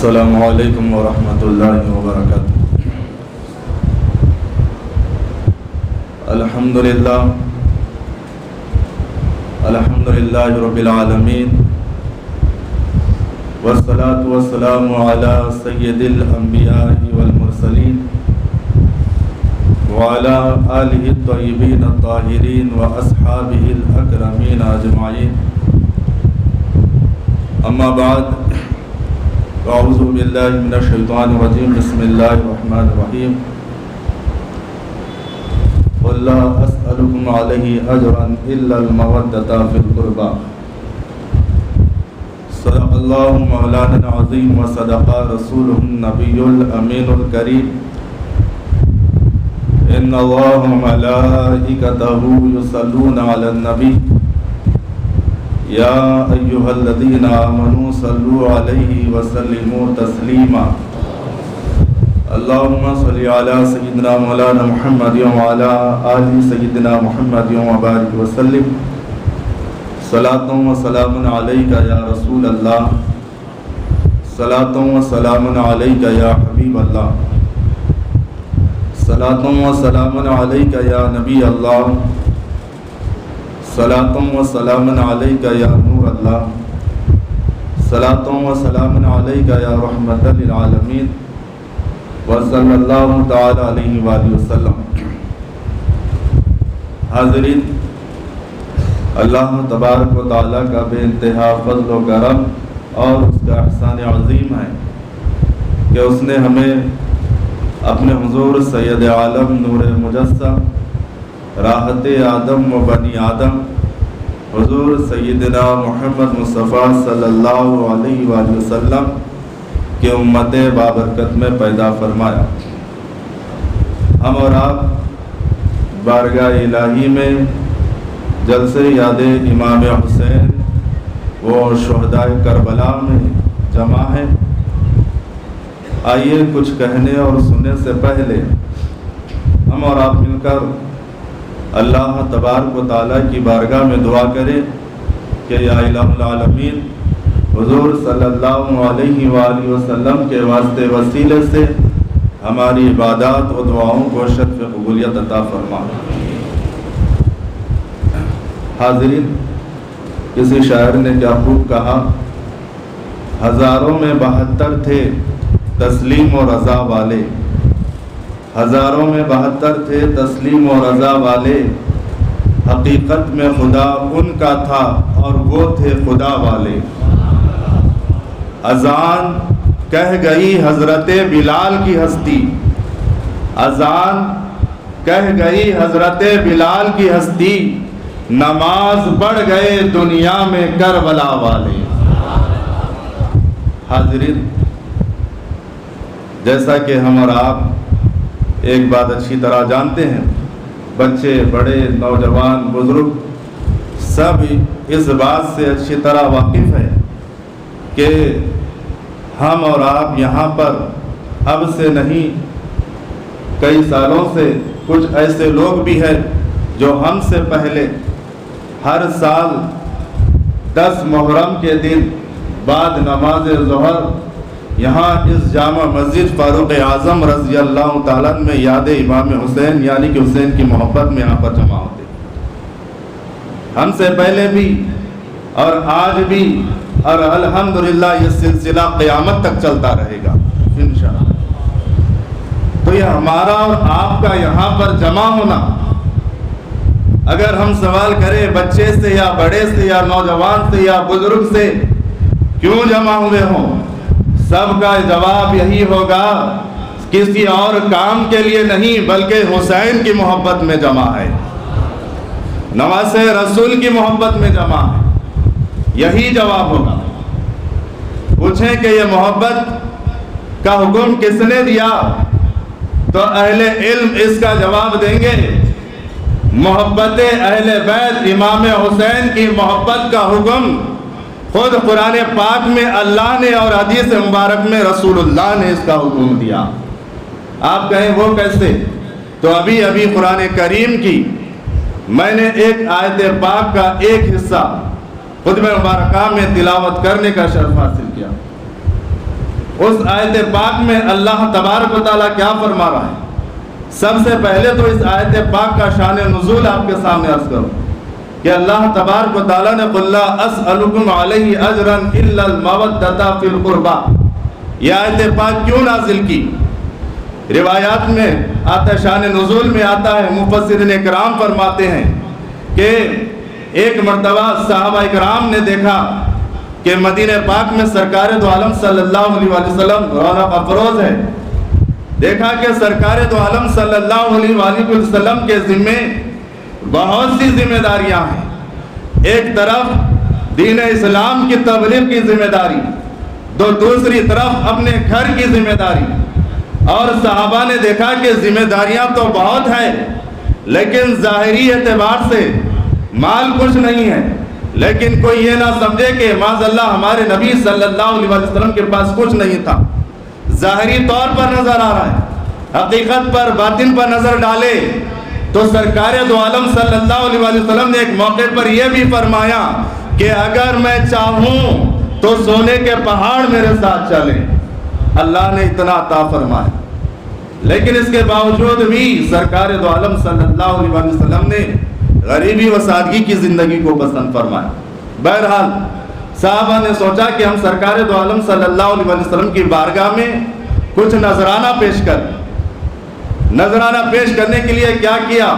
السلام علیکم ورحمۃ اللہ وبرکاتہ۔ الحمدللہ رب العالمین، والصلاة والسلام علی سید الانبیاء والمرسلین وعلی آلہ الطیبین الطاہرین واصحابہ الاکرمین اجمعین، اما بعد، اعوذ باللہ من الشیطان الرجیم، بسم اللہ الرحمن الرحیم۔ قل لا اسألکم علیہ اجرا الا المودۃ فی القربى، صدق اللہ مولانا العظیم وصدق رسولہ النبی الامین الکریم۔ ان اللہ وملائکتہ یصلون علی النبی یا ایہا الذین آمنوا صلوا علیہ وسلموا تسلیما۔ اللہم صلی علی سیدنا مولانا محمد وعلی آل سیدنا محمد وبارک وسلم۔ صلاۃ و سلام علیک یا رسول اللہ، صلاۃ و سلام علیک یا حبیب اللہ، صلاۃ و سلام علیک یا نبی اللہ، صلاۃ و سلام علیک یا نور اللہ، صلاۃ و سلام علیک یا رحمت للعالمین، وصلی اللہ تعالی علیہ وآلہ وسلم۔ حاضرین، اللہ تبارک و تعالیٰ کا بے انتہا فضل و کرم اور اس کا احسان عظیم ہے کہ اس نے ہمیں اپنے حضور سید عالم نور مجسم راحت آدم و بنی آدم حضور سیدنا محمد مصطفیٰ صلی اللہ علیہ وآلہ وسلم کہ امت بابرکت میں پیدا فرمایا۔ ہم اور آپ بارگاہ الہی میں جلسے یاد امام حسین و شہدائے کربلا میں جمع ہیں۔ آئیے کچھ کہنے اور سننے سے پہلے ہم اور آپ مل کر اللہ تبارک و تعالیٰ کی بارگاہ میں دعا کریں کہ یا الہ العالمین، حضور صلی اللہ علیہ وآلہ وسلم کے واسطے وسیلے سے ہماری عبادات و دعاؤں کو شرف قبولیت عطا فرما۔ حاضرین، کسی شاعر نے کیا خوب کہا، ہزاروں میں 72 تھے تسلیم و رضا والے، ہزاروں میں 72 تھے تسلیم و رضا والے، حقیقت میں خدا ان کا تھا اور وہ تھے خدا والے۔ اذان کہہ گئی حضرت بلال کی ہستی، اذان کہہ گئی حضرت بلال کی ہستی، نماز پڑھ گئے دنیا میں کربلا والے۔ حاضرین، جیسا کہ ہم اور آپ ایک بات اچھی طرح جانتے ہیں، بچے بڑے نوجوان بزرگ سب اس بات سے اچھی طرح واقف ہیں کہ ہم اور آپ یہاں پر اب سے نہیں، کئی سالوں سے کچھ ایسے لوگ بھی ہیں جو ہم سے پہلے ہر سال 10 محرم کے دن بعد نماز ظہر یہاں اس جامع مسجد فاروق اعظم رضی اللہ تعالیٰ میں یاد امام حسین یعنی کہ حسین کی محبت میں یہاں پر جمع ہوتے، ہم سے پہلے بھی اور آج بھی، اور الحمدللہ یہ سلسلہ قیامت تک چلتا رہے گا انشاءاللہ۔ تو یہ ہمارا اور آپ کا یہاں پر جمع ہونا، اگر ہم سوال کریں بچے سے یا بڑے سے یا نوجوان سے یا بزرگ سے کیوں جمع ہوئے ہوں، سب کا جواب یہی ہوگا، کسی اور کام کے لیے نہیں بلکہ حسین کی محبت میں جمع ہے، نواسے رسول کی محبت میں جمع ہے، یہی جواب ہوگا۔ پوچھیں کہ یہ محبت کا حکم کس نے دیا تو اہل علم اس کا جواب دیں گے، محبت اہل بیت امام حسین کی محبت کا حکم خود قرآن پاک میں اللہ نے اور حدیث مبارک میں رسول اللہ نے اس کا حکم دیا۔ آپ کہیں وہ کیسے؟ تو ابھی قرآن کریم کی میں نے ایک آیت پاک کا ایک حصہ خطبہ مبارکہ میں تلاوت کرنے کا شرف حاصل کیا۔ اس آیت پاک میں اللہ تبارک و تعالیٰ کیا فرما رہا ہے؟ سب سے پہلے تو اس آیت پاک کا شان نزول آپ کے سامنے عرض کروں کہ اللہ تبارک و تعالیٰ نے قُلْ لَا أَسْأَلُكُمْ عَلَيْهِ أَجْرًا إِلَّا الْمَوَدَّةَ فِي الْقُرْبَى، یہ آیت پاک کیوں نازل کی؟ روایات میں آتا ہے، شان نزول میں آتا ہے، مفسرین اکرام فرماتے ہیں کہ ایک مرتبہ صحابہ اکرام نے دیکھا کہ مدینہ پاک میں سرکار دو عالم صلی اللہ علیہ وسلم رونق افروز ہے۔ دیکھا کہ سرکار دو عالم صلی اللہ علیہ وسلم کے ذمے بہت سی ذمہ داریاں ہیں۔ ایک طرف دین اسلام کی تبلیغ کی ذمہ داری، تو دوسری طرف اپنے گھر کی ذمہ داری۔ اور صحابہ نے دیکھا کہ ذمہ داریاں تو بہت ہیں، لیکن ظاہری اعتبار سے مال کچھ نہیں ہے، لیکن کوئی یہ نہ سمجھے کہ معاذ اللہ ہمارے نبی صلی اللہ علیہ وسلم کے پاس کچھ نہیں تھا۔ ظاہری طور پر نظر آ رہا ہے، حقیقت پر باطن پر نظر ڈالے تو سرکار دو عالم صلی اللہ علیہ وسلم نے ایک موقع پر یہ بھی فرمایا کہ اگر میں چاہوں تو سونے کے پہاڑ میرے ساتھ چلیں۔ اللہ نے اتنا عطا فرمایا، لیکن اس کے باوجود بھی سرکار دو عالم صلی اللہ علیہ وسلم نے غریبی و سادگی کی زندگی کو پسند فرمایا۔ بہرحال صحابہ نے سوچا کہ ہم سرکار دو عالم صلی اللہ علیہ وسلم کی بارگاہ میں کچھ نذرانہ پیش کریں۔ نذرانہ پیش کرنے کے لیے کیا کیا؟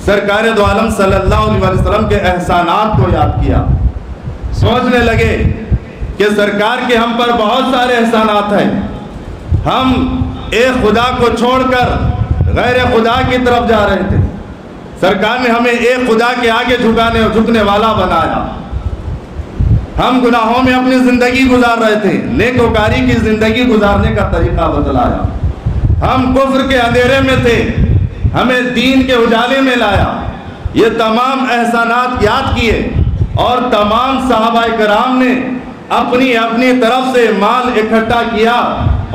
سرکار دو عالم صلی اللہ علیہ وسلم کے احسانات کو یاد کیا۔ سوچنے لگے کہ سرکار کے ہم پر بہت سارے احسانات ہیں، ہم ایک خدا کو چھوڑ کر غیر خدا کی طرف جا رہے تھے، سرکار نے ہمیں ایک خدا کے آگے جھکنے والا بنایا، ہم گناہوں میں اپنی زندگی گزار رہے تھے، نیکوکاری کی زندگی گزارنے کا طریقہ بتلایا، ہم کفر کے اندھیرے میں تھے، ہمیں دین کے اجالے میں لایا۔ یہ تمام احسانات یاد کیے اور تمام صحابہ کرام نے اپنی اپنی طرف سے مال اکٹھا کیا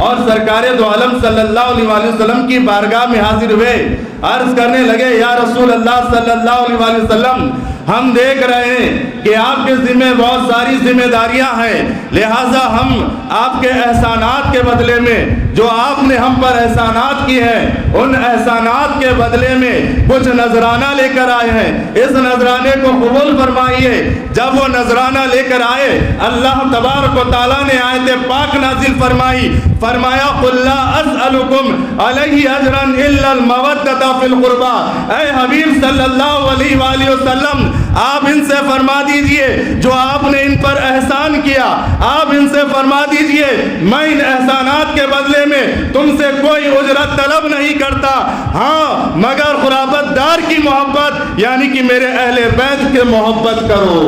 اور سرکار دو عالم صلی اللہ علیہ وسلم کی بارگاہ میں حاضر ہوئے، عرض کرنے لگے یا رسول اللہ صلی اللہ علیہ وسلم، ہم دیکھ رہے ہیں کہ آپ کے ذمہ بہت ساری ذمہ داریاں ہیں، لہٰذا ہم آپ کے احسانات کے بدلے میں جو آپ نے ہم پر احسانات کی ہیں ان احسانات کے بدلے میں کچھ نذرانہ لے کر آئے ہیں، اس نذرانے کو قبول فرمائیے۔ جب وہ نذرانہ لے کر آئے، اللہ تبارک و تعالیٰ نے آیت پاک نازل فرمایا قُلْ لَا أَسْأَلُكُمْ عَلَيْهِ أَجْرًا إِلَّا الْمَوَدَّةَ فِي الْقُرْبَى، اے حبیب صلی اللہ علیہ وسلم آپ ان سے فرما دیجئے جو آپ نے ان پر احسان کیا، آپ ان سے فرما دیجئے میں ان احسانات کے بدلے میں تم سے کوئی اجرت طلب نہیں کرتا، ہاں مگر قرابت دار کی محبت یعنی کہ میرے اہل بیت کے محبت کرو۔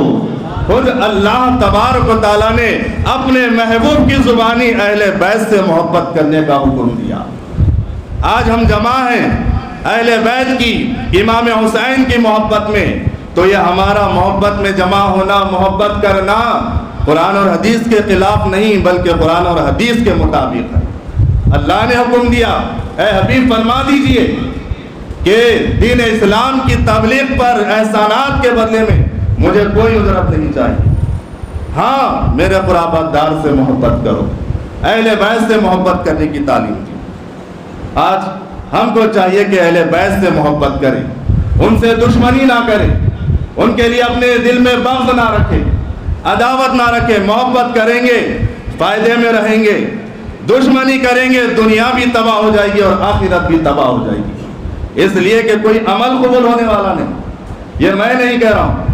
خود اللہ تبارک و تعالیٰ نے اپنے محبوب کی زبانی اہل بیت سے محبت کرنے کا حکم دیا۔ آج ہم جمع ہیں اہل بیت کی، امام حسین کی محبت میں، تو یہ ہمارا محبت میں جمع ہونا، محبت کرنا قرآن اور حدیث کے خلاف نہیں بلکہ قرآن اور حدیث کے مطابق ہے۔ اللہ نے حکم دیا اے حبیب فرما دیجئے کہ دین اسلام کی تبلیغ پر احسانات کے بدلے میں مجھے کوئی اجرت نہیں چاہیے، ہاں میرے قرابت دار سے محبت کرو، اہل بیت سے محبت کرنے کی تعلیم دی۔ آج ہم کو چاہیے کہ اہل بیت سے محبت کریں، ان سے دشمنی نہ کریں، ان کے لیے اپنے دل میں بغض نہ رکھیں، عداوت نہ رکھیں، محبت کریں گے فائدے میں رہیں گے، دشمنی کریں گے دنیا بھی تباہ ہو جائے گی اور آخرت بھی تباہ ہو جائے گی، اس لیے کہ کوئی عمل قبول ہونے والا نہیں۔ یہ میں نہیں کہہ رہا ہوں،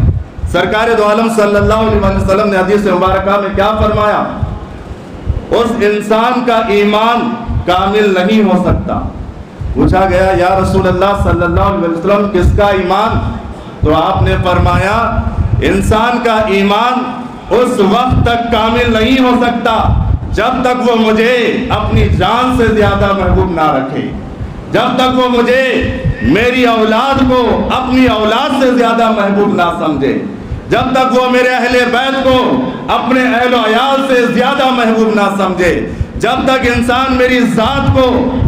سرکار دو عالم صلی اللہ علیہ وسلم نے حدیث مبارکہ میں کیا فرمایا؟ اس انسان کا ایمان کامل نہیں ہو سکتا۔ پوچھا گیا یا رسول اللہ صلی اللہ علیہ وسلم کس کا ایمان؟ تو آپ نے فرمایا انسان کا ایمان اس وقت تک کامل نہیں ہو سکتا جب تک وہ مجھے اپنی جان سے زیادہ محبوب نہ رکھے، جب تک وہ مجھے میری اولاد کو اپنی اولاد سے زیادہ محبوب نہ سمجھے، جب تک وہ میرے اہل بیت کو اپنے اہل و عیال سے زیادہ محبوب نہ سمجھے، جب تک انسان میری ذات کو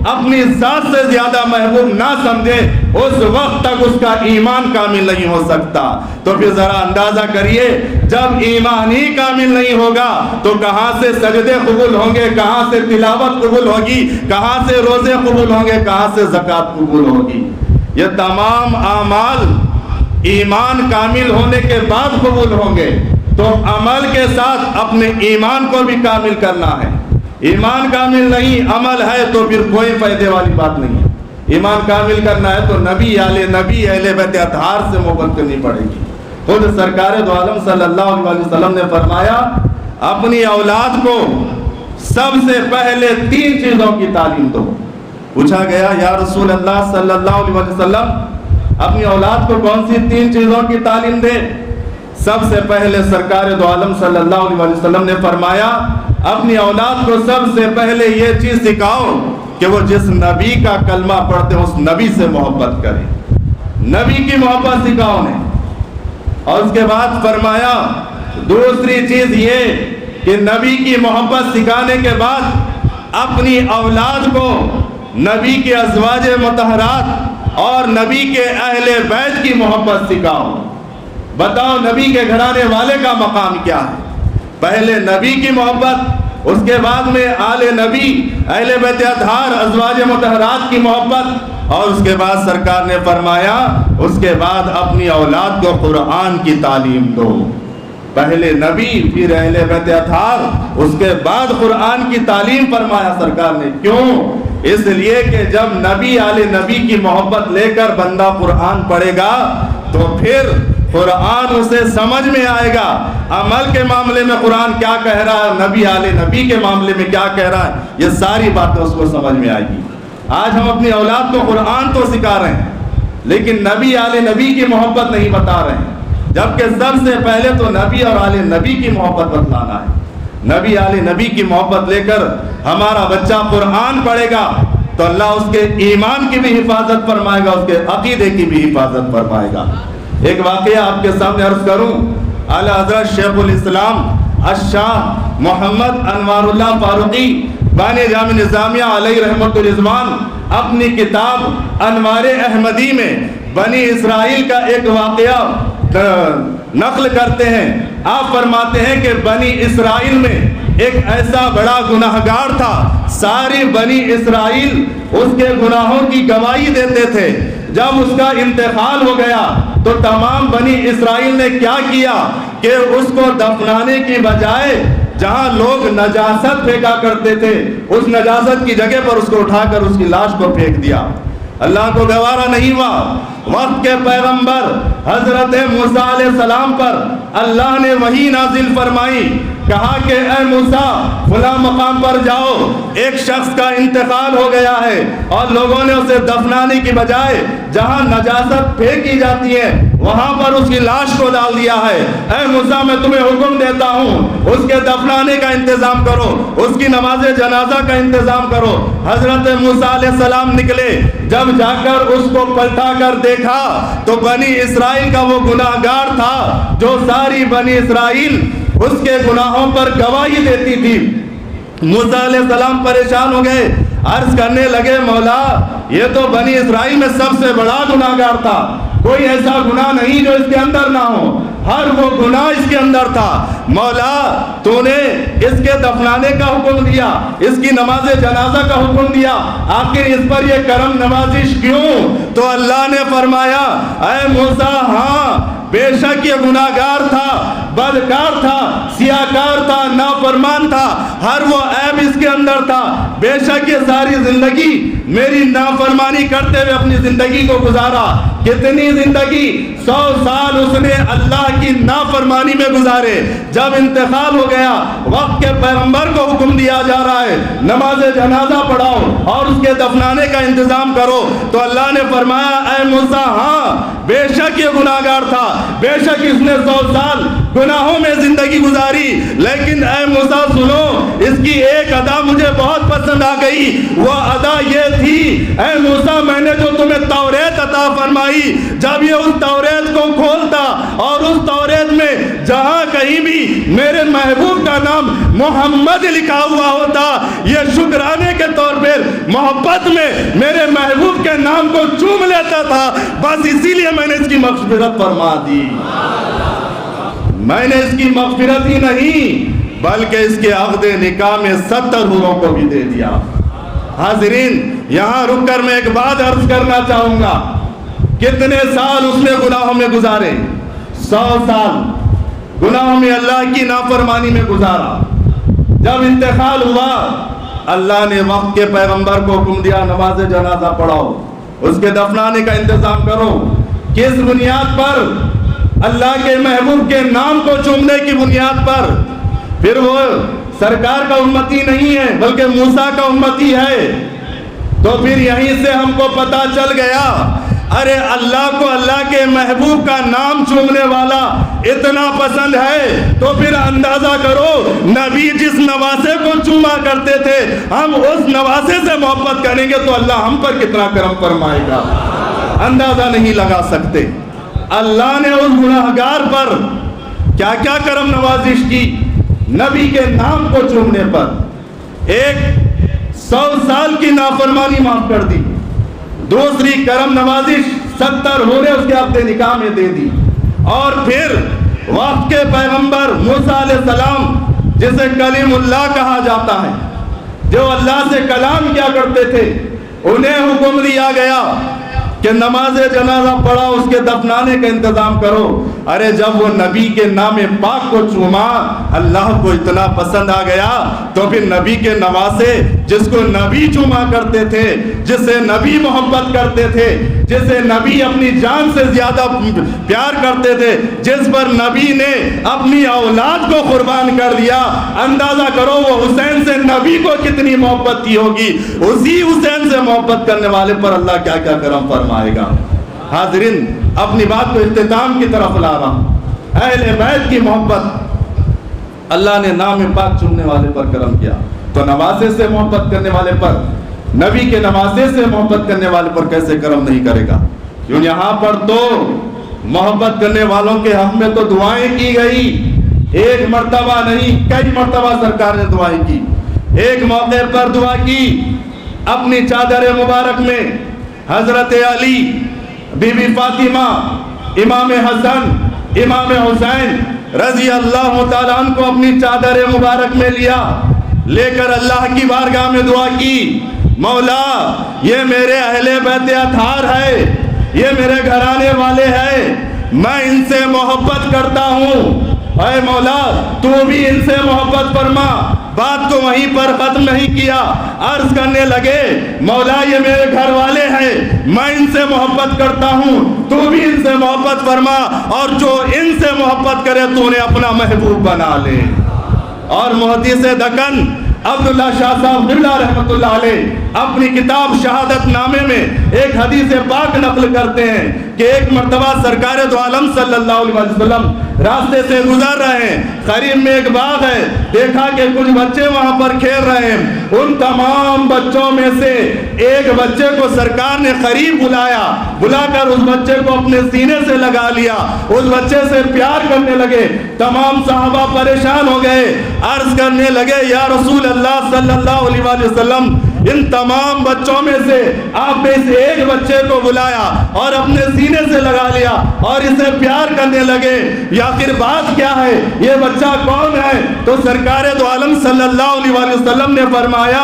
اپنی ذات سے زیادہ محبوب نہ سمجھے اس وقت تک اس کا ایمان کامل نہیں ہو سکتا۔ تو پھر ذرا اندازہ کریے، جب ایمان ہی کامل نہیں ہوگا تو کہاں سے سجدے قبول ہوں گے، کہاں سے تلاوت قبول ہوگی، کہاں سے روزے قبول ہوں گے، کہاں سے زکوٰۃ قبول ہوگی؟ یہ تمام اعمال ایمان کامل ہونے کے بعد قبول ہوں گے۔ تو عمل کے ساتھ اپنے ایمان کو بھی کامل کرنا ہے۔ ایمان کامل نہیں، عمل ہے تو پھر کوئی فائدے والی بات نہیں ہے۔ ایمان کامل کرنا ہے تو نبی اہل بیت اطہار سے محبت کرنی پڑے گی۔ خود سرکار دو عالم صلی اللہ علیہ وسلم نے فرمایا، اپنی اولاد کو سب سے پہلے 3 چیزوں کی تعلیم دو۔ پوچھا گیا یا رسول اللہ صلی اللہ علیہ وسلم اپنی اولاد کو کون سی 3 چیزوں کی تعلیم دے؟ سب سے پہلے سرکار دو عالم صلی اللہ علیہ وسلم نے فرمایا، اپنی اولاد کو سب سے پہلے یہ چیز سکھاؤ کہ وہ جس نبی کا کلمہ پڑھتے ہیں اس نبی سے محبت کریں۔ نبی کی محبت سکھاؤ انہیں۔ اور اس کے بعد فرمایا دوسری چیز یہ کہ نبی کی محبت سکھانے کے بعد اپنی اولاد کو نبی کے ازواج مطہرات اور نبی کے اہل بیت کی محبت سکھاؤ۔ بتاؤ نبی کے گھرانے والے کا مقام کیا ہے؟ پہلے نبی کی محبت، اس کے بعد میں آل نبی، اہل بیت اطہار، ازواج مطہرات کی محبت، اور اس کے بعد سرکار نے فرمایا اس کے بعد اپنی اولاد کو قرآن کی تعلیم دو۔ پہلے نبی، پھر اہل بیت اطہار، اس کے بعد قرآن کی تعلیم فرمایا سرکار نے۔ کیوں؟ اس لیے کہ جب نبی آل نبی کی محبت لے کر بندہ قرآن پڑھے گا تو پھر قرآن اسے سمجھ میں آئے گا۔ عمل کے معاملے میں قرآن کیا کہہ رہا ہے، نبی آل نبی کے معاملے میں کیا کہہ رہا ہے، یہ ساری باتیں اس کو سمجھ میں آئے گی۔ آج ہم اپنی اولاد کو قرآن تو سکھا رہے ہیں لیکن نبی آل نبی کی محبت نہیں بتا رہے ہیں، جبکہ سب سے پہلے تو نبی اور آل نبی کی محبت بتلانا ہے۔ نبی آل نبی کی محبت لے کر ہمارا بچہ قرآن پڑھے گا تو اللہ اس کے ایمان کی بھی حفاظت فرمائے گا، اس کے عقیدے کی بھی حفاظت فرمائے گا۔ ایک واقعہ آپ کے سامنے عرض کروں، اعلی حضرت شیخ الاسلام الشاہ محمد انوار اللہ فاروقی بانی جامع نظامیہ علیہ رحمت الرضوان اپنی کتاب انوار احمدی میں بنی اسرائیل کا ایک واقعہ نقل کرتے ہیں۔ آپ فرماتے ہیں کہ بنی اسرائیل میں ایک ایسا بڑا گناہگار تھا، ساری بنی اسرائیل اس کے گناہوں کی گواہی دیتے تھے۔ جب اس کا انتقال ہو گیا تو تمام بنی اسرائیل نے کیا کیا کہ اس کو دفنانے کی بجائے جہاں لوگ نجاست پھینکا کرتے تھے اس نجاست کی جگہ پر اس کو اٹھا کر اس کی لاش کو پھینک دیا۔ اللہ کو گوارا نہیں ہوا۔ وقت کے پیغمبر حضرت موسیٰ علیہ السلام پر اللہ نے وحی نازل فرمائی، کہا کہ اے موسیٰ فلاں مقام پر جاؤ، ایک شخص کا انتقال ہو گیا ہے اور لوگوں نے اسے دفنانے کی بجائے جہاں نجاست پھینکی جاتی ہے وہاں پر اس کی لاش کو ڈال دیا ہے۔ اے موسیٰ میں تمہیں حکم دیتا ہوں اس کے دفنانے کا انتظام کرو، اس کی نماز جنازہ کا انتظام کرو۔ حضرت موسیٰ علیہ السلام نکلے، جب جا کر اس کو پلٹا کر دیکھا تو بنی اسرائیل کا وہ گناہگار تھا جو ساری بنی اسرائیل اس کے گناہوں پر گواہی دیتی تھی۔ موسیٰ علیہ السلام پریشان ہو گئے، عرض کرنے لگے مولا یہ تو بنی اسرائیل میں سب سے بڑا گناہگار تھا، کوئی ایسا گناہ نہیں جو اس کے اندر نہ ہو، ہر وہ گناہ اس کے اندر تھا۔ مولا تو نے اس کے دفنانے کا حکم دیا، اس کی نماز جنازہ کا حکم دیا، آخر اس پر یہ کرم نوازش کیوں؟ تو اللہ نے فرمایا اے موسیٰ ہاں بے شک یہ گناہگار تھا، بدکار تھا، سیاہکار تھا، نافرمان تھا، ہر وہ عیب اس کے اندر تھا۔ بے شک یہ ساری زندگی میری نافرمانی کرتے ہوئے اپنی زندگی کو گزارا۔ کتنی زندگی، 100 سال اس نے اللہ کی نافرمانی میں گزارے۔ جب انتقال ہو گیا وقت کے پیغمبر کو حکم دیا جا رہا ہے نماز جنازہ پڑھاؤ اور اس کے دفنانے کا انتظام کرو، تو اللہ نے فرمایا اے موسیٰ ہاں بے شک یہ گناہگار تھا، بے شک اس نے 100 سال گناہوں میں زندگی گزاری، لیکن اے موسیٰ سنو اس کی ایک ادا مجھے بہت پسند آ گئی۔ وہ ادا یہ تھی اے موسیٰ میں نے جو تمہیں توریت عطا فرمائی، جب یہ اس توریت کو کھولتا اور اس توریت میں جہاں کہیں بھی میرے محبوب کا نام محمد لکھا ہوا ہوتا یہ شکرانے کے طور پر محبت میں میرے محبوب کے نام کو چوم لیتا تھا، بس اسی لیے میں نے اس کی مغفرت فرما دی۔ میں نے اس کی مغفرت ہی نہیں بلکہ اس کے عقد نکاح میں 70 حوروں کو بھی دے دیا۔ حاضرین، یہاں رک کر میں ایک بات عرض کرنا چاہوں گا، کتنے سال اس نے گناہوں میں گزارے؟ 100 سال گناہوں میں اللہ کی نافرمانی میں گزارا۔ جب انتقال ہوا، اللہ نے وقت کے پیغمبر کو حکم دیا نماز جنازہ پڑھاؤ، اس کے دفنانے کا انتظام کرو۔ کس بنیاد پر؟ اللہ کے محبوب کے نام کو چومنے کی بنیاد پر۔ پھر وہ سرکار کا امتی نہیں ہے بلکہ موسیٰ کا امتی ہے۔ تو پھر یہیں سے ہم کو پتہ چل گیا، ارے اللہ کو اللہ کے محبوب کا نام چومنے والا اتنا پسند ہے، تو پھر اندازہ کرو نبی جس نواسے کو چوما کرتے تھے، ہم اس نواسے سے محبت کریں گے تو اللہ ہم پر کتنا کرم فرمائے گا، اندازہ نہیں لگا سکتے۔ اللہ نے اس گناہگار پر کیا کیا کرم نوازش کی، نبی کے نام کو چومنے پر۔ ایک 100 سال کی نافرمانی معاف کر دی، دوسری کرم نوازش 70 حوریں اس کے عقد نکاح میں دے دی، اور پھر وقت کے پیغمبر موسیٰ علیہ السلام جسے کلیم اللہ کہا جاتا ہے، جو اللہ سے کلام کیا کرتے تھے، انہیں حکم دیا گیا کہ نماز جنازہ پڑھا، اس کے دفنانے کا انتظام کرو۔ ارے جب وہ نبی کے نام پاک کو چوما، اللہ کو اتنا پسند آ گیا، تو پھر نبی کے نواسے جس کو نبی چوما کرتے تھے، جس سے نبی محبت کرتے تھے، جسے نبی اپنی جان سے زیادہ پیار کرتے تھے، جس پر نبی نے اپنی اولاد کو قربان کر دیا، اندازہ کرو وہ حسین سے نبی کو کتنی محبت کی ہوگی۔ اسی حسین سے محبت کرنے والے پر اللہ کیا کیا کرم فرمائے گا۔ حاضرین، اپنی بات کو اختتام کی طرف لا رہا ہوں۔ اہل بیت کی محبت، اللہ نے نام پاک چننے والے پر کرم کیا، تو نواسے سے محبت کرنے والے پر، نبی کے نواسے سے محبت کرنے والے پر کیسے کرم نہیں کرے گا؟ کیوں یہاں پر تو محبت کرنے والوں کے حق میں تو دعائیں کی گئی، ایک مرتبہ نہیں کئی مرتبہ سرکار نے دعائیں کی۔ ایک موقع پر دعا کی اپنی چادر مبارک میں حضرت علی، بی بی فاطمہ، امام حسن، امام حسین رضی اللہ تعالیٰ عنہ کو اپنی چادر مبارک میں لے کر اللہ کی بارگاہ میں دعا کی، مولا یہ میرے اہل بیت اطہار ہے، یہ میرے گھرانے والے ہیں، میں ان سے محبت کرتا ہوں، اے مولا تو بھی ان سے محبت فرما۔ بات کو وہیں پر ختم نہیں کیا، عرض کرنے لگے مولا یہ میرے گھر والے ہیں، میں ان سے محبت کرتا ہوں، تو بھی ان سے محبت فرما، اور جو ان سے محبت کرے تو انہیں اپنا محبوب بنا لے۔ اور محدث دکن عبداللہ شاہ صاحب قبلہ رحمۃ اللہ علیہ اپنی کتاب شہادت نامے میں ایک حدیث پاک نقل کرتے ہیں کہ ایک مرتبہ سرکار دو عالم صلی اللہ علیہ وسلم راستے سے گزر رہے ہیں، قریب میں ایک باغ ہے، دیکھا کہ کچھ بچے وہاں پر کھیل رہے ہیں، ان تمام بچوں میں سے ایک بچے کو سرکار نے قریب بلا کر اس بچے کو اپنے سینے سے لگا لیا، اس بچے سے پیار کرنے لگے۔ تمام صحابہ پریشان ہو گئے، عرض کرنے لگے یا رسول اللہ صلی اللہ علیہ وسلم، ان تمام بچوں میں سے آپ نے اس ایک بچے کو بلایا اور اپنے سینے سے لگا لیا اور اسے پیار کرنے لگے، یا پھر بات کیا ہے، یہ بچہ کون ہے؟ تو سرکار دو عالم صلی اللہ علیہ وسلم نے فرمایا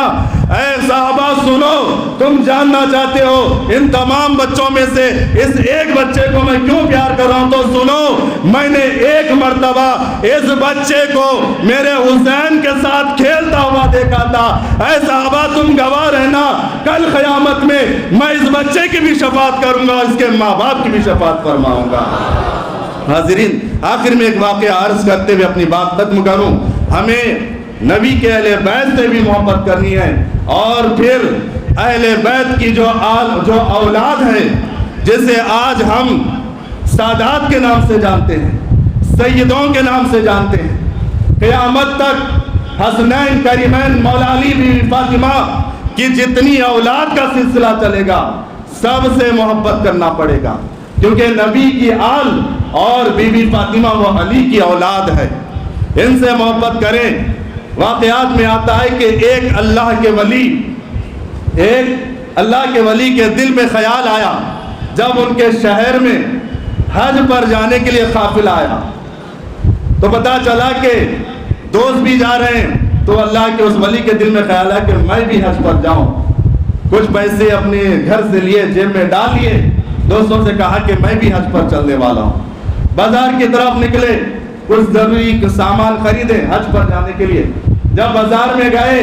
اے صحابہ سنو، تم جاننا چاہتے ہو ان تمام بچوں میں سے اس ایک بچے کو میں کیوں پیار کر رہا ہوں؟ تو سنو، میں نے ایک مرتبہ اس بچے کو میرے حسین کے ساتھ کھیلتا ہوا دیکھا تھا۔ اے صحابہ تم گواہ رہنا، کل قیامت میں اس بچے کی بھی شفاعت کروں گا، اس کے ماں باپ کی بھی شفاعت فرماؤں گا۔ حاضرین، آخر میں ایک واقعہ عرض کرتے ہوئے اپنی بات ختم کروں۔ ہمیں نبی کے اہل بیت سے بھی محبت کرنی ہے، اور پھر اہل بیت کی جو اولاد ہے جسے آج ہم سادات کے نام سے جانتے ہیں، سیدوں کے نام سے جانتے ہیں، قیامت تک حسنین کریمین مولا علی بی بی فاطمہ کی جتنی اولاد کا سلسلہ چلے گا سب سے محبت کرنا پڑے گا، کیونکہ نبی کی آل اور بی بی فاطمہ وہ علی کی اولاد ہے، ان سے محبت کریں۔ واقعات میں آتا ہے کہ ایک اللہ کے ولی کے دل میں خیال آیا جب ان کے شہر میں حج پر جانے کے لیے قافلہ آیا تو پتا چلا کہ دوست بھی جا رہے ہیں، تو اللہ کے اس ولی کے دل میں خیال آیا کہ میں بھی حج پر جاؤں۔ کچھ پیسے اپنے گھر سے لیے، جیب میں ڈال لیے، دوستوں سے کہا کہ میں بھی حج پر چلنے والا ہوں۔ بازار کی طرف نکلے، کچھ ضروری سامان خریدے حج پر جانے کے لیے۔ جب بازار میں گئے،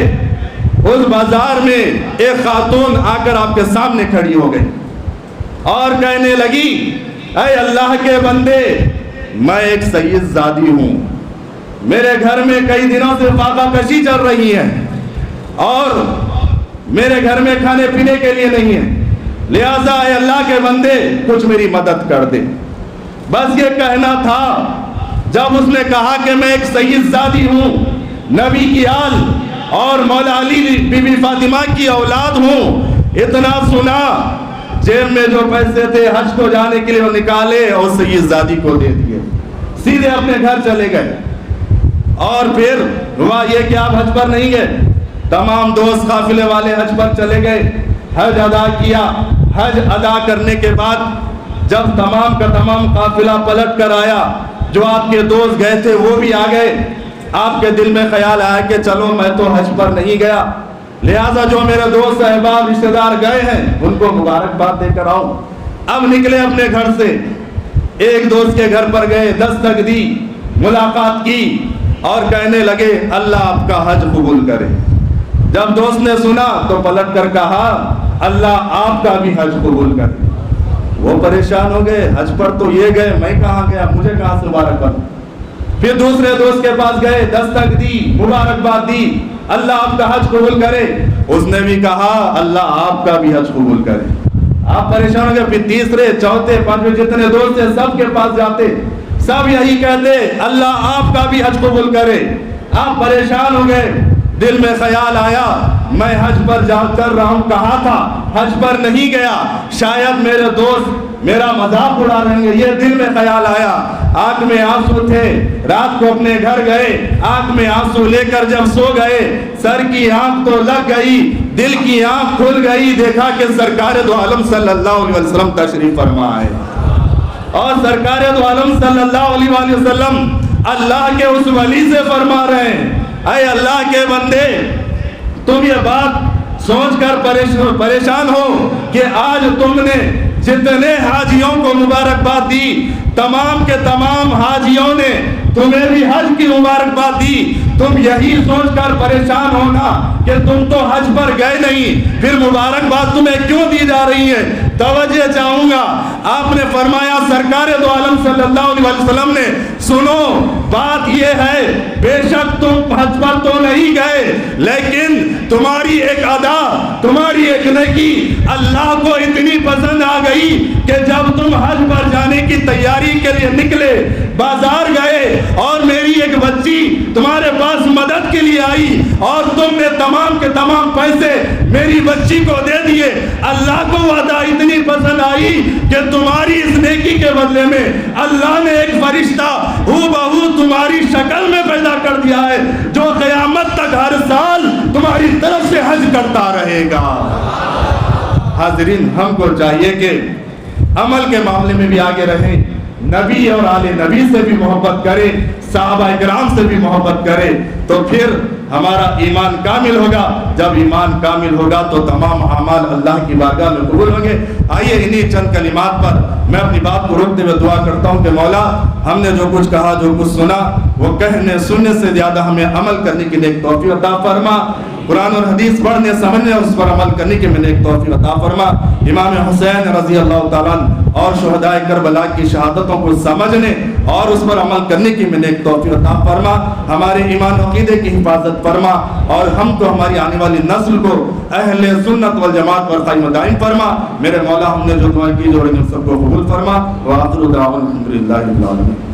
اس بازار میں ایک خاتون آ کر آپ کے سامنے کھڑی ہو گئی اور کہنے لگی، اے اللہ کے بندے، میں ایک سید زادی ہوں، میرے گھر میں کئی دنوں سے فاقہ کشی چل رہی ہے اور میرے گھر میں کھانے پینے کے لیے نہیں ہے، لہذا اے اللہ کے بندے کچھ میری مدد کر دے۔ بس یہ کہنا تھا۔ جب اس نے کہا کہ میں ایک سید زادی ہوں، نبی کی آل اور مولا علی بی بی فاطمہ کی اولاد ہوں، اتنا سنا، جیب میں جو پیسے تھے حج کو جانے کے لیے وہ نکالے اور سید زادی کو دے دیے، سیدھے اپنے گھر چلے گئے۔ اور پھر ہوا یہ کہ آپ حج پر نہیں گئے، تمام دوست قافلے والے حج پر چلے گئے، حج ادا کیا۔ حج ادا کرنے کے بعد جب تمام کا تمام قافلہ پلٹ کر آیا، جو آپ کے دوست گئے تھے وہ بھی آ گئے، آپ کے دل میں خیال آیا کہ چلو میں تو حج پر نہیں گیا، لہٰذا جو میرے دوست احباب رشتہ دار گئے ہیں ان کو مبارکباد دے کر آؤں۔ اب نکلے اپنے گھر سے، ایک دوست کے گھر پر گئے، دستک دی، ملاقات کی اور کہنے لگے اللہ آپ کا حج قبول کرے۔ جب دوست نے سنا تو پلٹ کر کہا اللہ آپ کا بھی حج قبول کرے۔ وہ پریشان ہو گئے، حج پر تو یہ گئے، میں کہاں گیا، مجھے کہاں سے مبارکباد۔ پھر دوسرے دوست کے پاس گئے، دستک دی، مبارکباد دی، اللہ آپ کا حج قبول کرے۔ اس نے بھی کہا اللہ آپ کا بھی حج قبول کرے۔ آپ پریشان ہو گئے، پھر تیسرے چوتھے پانچویں جتنے دوست ہیں سب کے پاس جاتے، سب یہی کہتے اللہ آپ کا بھی حج قبول کرے۔ آپ پریشان ہو گئے، دل میں خیال آیا میں حج پر جا کر رہا ہوں، کہا تھا حج پر نہیں گیا، شاید میرے دوست میرا مذاق اڑا رہے ہیں، یہ دل میں خیال آیا۔ آنکھ میں آنسو تھے، رات کو اپنے گھر گئے، آنکھ میں آنسو لے کر جب سو گئے، سر کی آنکھ تو لگ گئی، دل کی آنکھ کھل گئی، دیکھا کہ سرکار دو عالم صلی اللہ علیہ وسلم تشریف فرما ہے، اور سرکار دو عالم صلی اللہ علیہ وسلم اللہ کے اس ولی سے فرما رہے ہیں اے اللہ کے بندے، تم یہ بات سوچ کر پریشان ہو کہ آج تم نے جتنے حاجیوں کو مبارکباد دی، تمام کے تمام حاجیوں نے تمہیں بھی حج کی مبارکباد دی، تم یہی سوچ کر پریشان ہونا کہ تم تو حج پر گئے نہیں، پھر مبارکباد تمہیں کیوں دی جا رہی ہے؟ توجہ چاہوں گا، آپ نے فرمایا سرکار دو عالم صلی اللہ علیہ وسلم نے سنو بات یہ ہے، بے شک تم حج پر تو نہیں گئے، لیکن تمہاری ایک ادا، تمہاری ایک نیکی اللہ کو اتنی پسند آ گئی کہ جب تم حج پر جانے کی تیاری کے لیے نکلے، بازار گئے اور میری ایک بچی تمہارے پاس مدد کے لیے آئی اور تم نے تمام کے تمام پیسے میری بچی کو دے دیے، اللہ کو وہ ادا اتنی پسند آئی کہ تمہاری اس نیکی کے بدلے میں اللہ نے ایک فرشتہ ہو بہو تمہاری شکل میں پیدا کر دیا ہے، جو قیامت تک ہر سال تمہاری طرف سے حج کرتا رہے گا۔ حاضرین، ہم کو چاہیے کہ عمل کے معاملے میں بھی آگے رہیں، نبی اور آل نبی سے بھی محبت کرے، صحابہ کرام سے بھی محبت کرے، تو پھر ہمارا ایمان کامل ہوگا۔ جب ایمان کامل ہوگا تو تمام اعمال اللہ کی بارگاہ میں قبول ہوں گے۔ آئیے انہی چند کلمات پر میں اپنی بات کو روکتے ہوئے دعا کرتا ہوں کہ مولا ہم نے جو کچھ کہا، جو کچھ سنا، وہ کہنے سننے سے زیادہ ہمیں عمل کرنے کی نیک توفیق عطا فرما، قرآن اور حدیث پڑھنے سمجھنے اور اس پر عمل کرنے کی میں نیک توفیق عطا فرما، امام حسین رضی اللہ تعالیٰ اور شہداء کربلا کی شہادتوں کو سمجھنے اور اس پر عمل کرنے کی میں نیک توفیق عطا فرما، ہمارے ایمان و عقیدے کی حفاظت فرما، اور ہم کو ہماری آنے والی نسل کو اہل سنت والجماعت پر قائم دائم فرما۔ میرے مولا ہم نے جو دعائیں کی جو سب کو قبول فرما، وآخر دعوانا الحمدللہ رب العالمین۔